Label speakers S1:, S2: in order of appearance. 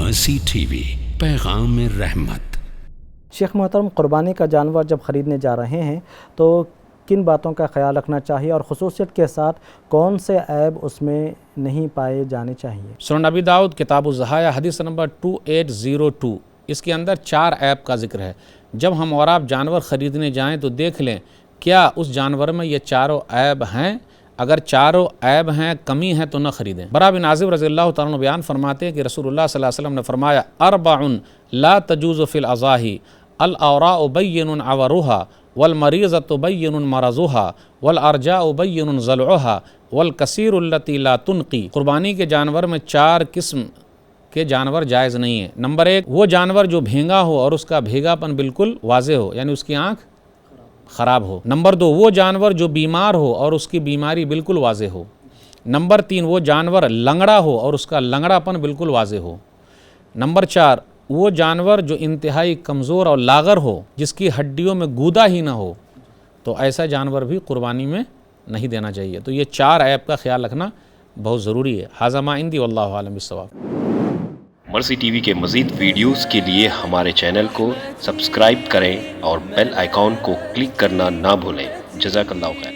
S1: مرسی T V, پیغام رحمت۔
S2: شیخ محترم، قربانی کا جانور جب خریدنے جا رہے ہیں تو کن باتوں کا خیال رکھنا چاہیے اور خصوصیت کے ساتھ کون سے عیب اس میں نہیں پائے جانے چاہیے؟
S3: سنن نبی داؤد کتاب الضحایا حدیث نمبر 2802، اس کے اندر 4 عیب کا ذکر ہے۔ جب ہم اور آپ جانور خریدنے جائیں تو دیکھ لیں کیا اس جانور میں یہ چاروں عیب ہیں۔ اگر چاروں عیب ہیں، کمی ہے تو نہ خریدیں۔ برا بن عازب رضی اللہ تعالیٰ عنہ بیان فرماتے ہیں کہ رسول اللہ صلی اللہ علیہ وسلم نے فرمایا: 4 لا تجوز فی الاضاحی، الاوراء بین عورها، والمریضۃ بین مرضها، والارجاء بین ضلعها، والکثیر التی لا تنقی۔ قربانی کے جانور میں 4 قسم کے جانور جائز نہیں ہیں۔ نمبر 1، وہ جانور جو بھینگا ہو اور اس کا بھیگا پن بالکل واضح ہو، یعنی اس کی آنکھ خراب ہو۔ نمبر 2، وہ جانور جو بیمار ہو اور اس کی بیماری بالکل واضح ہو۔ نمبر 3، وہ جانور لنگڑا ہو اور اس کا لنگڑا پن بالکل واضح ہو۔ نمبر 4، وہ جانور جو انتہائی کمزور اور لاغر ہو، جس کی ہڈیوں میں گودا ہی نہ ہو، تو ایسا جانور بھی قربانی میں نہیں دینا چاہیے۔ تو یہ 4 عیب کا خیال رکھنا بہت ضروری ہے۔ ھذا ما عندی واللہ اعلم بالصواب۔
S4: مرسی ٹی وی کے مزید ویڈیوز کے لیے ہمارے چینل کو سبسکرائب کریں اور بیل آئیکن کو کلک کرنا نہ بھولیں۔ جزاک اللہ خیر۔